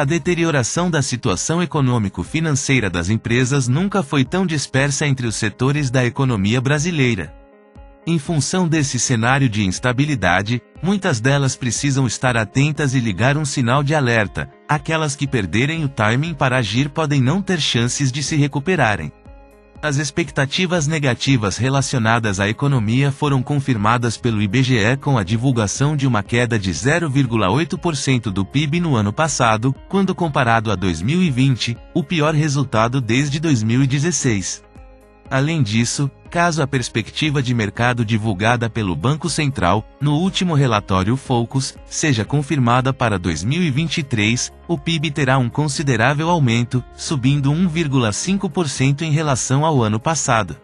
A deterioração da situação econômico-financeira das empresas nunca foi tão dispersa entre os setores da economia brasileira. Em função desse cenário de instabilidade, muitas delas precisam estar atentas e ligar um sinal de alerta. Aquelas que perderem o timing para agir podem não ter chances de se recuperarem. As expectativas negativas relacionadas à economia foram confirmadas pelo IBGE com a divulgação de uma queda de 0,8% do PIB no ano passado, quando comparado a 2020, o pior resultado desde 2016. Além disso, caso a perspectiva de mercado divulgada pelo Banco Central, no último relatório Focus, seja confirmada para 2023, o PIB terá um considerável aumento, subindo 1,5% em relação ao ano passado.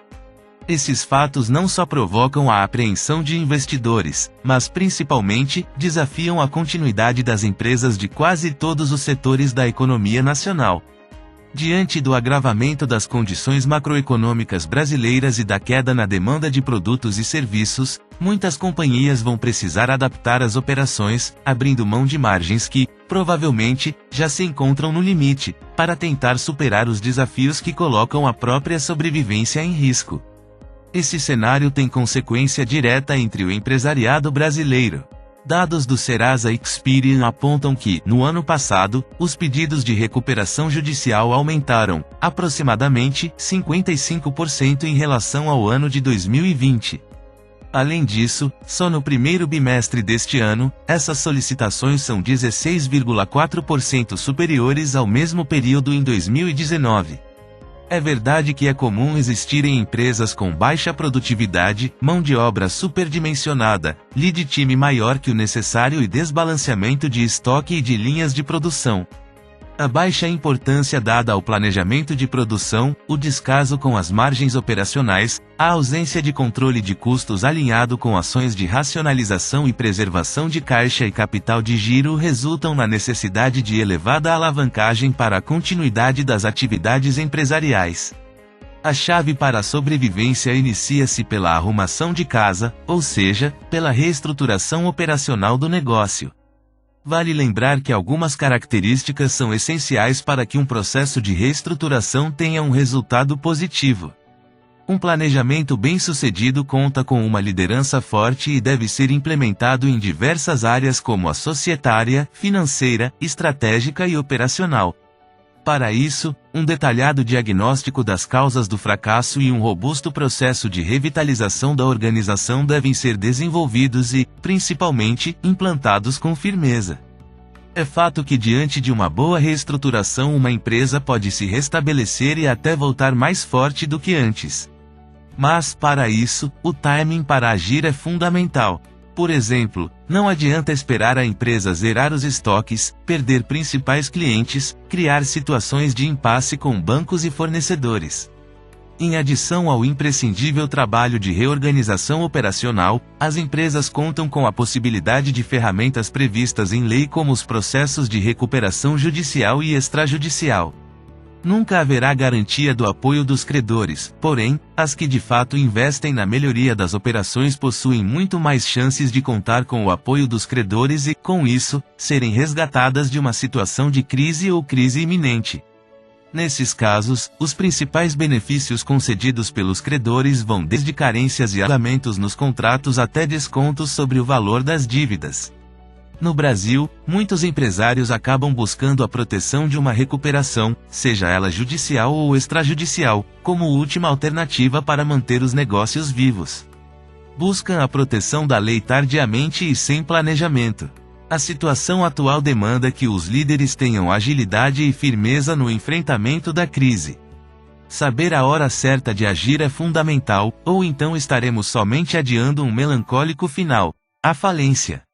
Esses fatos não só provocam a apreensão de investidores, mas principalmente, desafiam a continuidade das empresas de quase todos os setores da economia nacional. Diante do agravamento das condições macroeconômicas brasileiras e da queda na demanda de produtos e serviços, muitas companhias vão precisar adaptar as operações, abrindo mão de margens que, provavelmente, já se encontram no limite, para tentar superar os desafios que colocam a própria sobrevivência em risco. Esse cenário tem consequência direta entre o empresariado brasileiro. Dados do Serasa Experian apontam que, no ano passado, os pedidos de recuperação judicial aumentaram, aproximadamente, 55% em relação ao ano de 2020. Além disso, só no primeiro bimestre deste ano, essas solicitações são 16,4% superiores ao mesmo período em 2019. É verdade que é comum existirem empresas com baixa produtividade, mão de obra superdimensionada, lead time maior que o necessário e desbalanceamento de estoque e de linhas de produção. A baixa importância dada ao planejamento de produção, o descaso com as margens operacionais, a ausência de controle de custos alinhado com ações de racionalização e preservação de caixa e capital de giro resultam na necessidade de elevada alavancagem para a continuidade das atividades empresariais. A chave para a sobrevivência inicia-se pela arrumação de casa, ou seja, pela reestruturação operacional do negócio. Vale lembrar que algumas características são essenciais para que um processo de reestruturação tenha um resultado positivo. Um planejamento bem-sucedido conta com uma liderança forte e deve ser implementado em diversas áreas como a societária, financeira, estratégica e operacional. Para isso, um detalhado diagnóstico das causas do fracasso e um robusto processo de revitalização da organização devem ser desenvolvidos e, principalmente, implantados com firmeza. É fato que diante de uma boa reestruturação uma empresa pode se restabelecer e até voltar mais forte do que antes. Mas, para isso, o timing para agir é fundamental. Por exemplo, não adianta esperar a empresa zerar os estoques, perder principais clientes, criar situações de impasse com bancos e fornecedores. Em adição ao imprescindível trabalho de reorganização operacional, as empresas contam com a possibilidade de ferramentas previstas em lei como os processos de recuperação judicial e extrajudicial. Nunca haverá garantia do apoio dos credores, porém, as que de fato investem na melhoria das operações possuem muito mais chances de contar com o apoio dos credores e, com isso, serem resgatadas de uma situação de crise ou crise iminente. Nesses casos, os principais benefícios concedidos pelos credores vão desde carências e alongamentos nos contratos até descontos sobre o valor das dívidas. No Brasil, muitos empresários acabam buscando a proteção de uma recuperação, seja ela judicial ou extrajudicial, como última alternativa para manter os negócios vivos. Buscam a proteção da lei tardiamente e sem planejamento. A situação atual demanda que os líderes tenham agilidade e firmeza no enfrentamento da crise. Saber a hora certa de agir é fundamental, ou então estaremos somente adiando um melancólico final, a falência.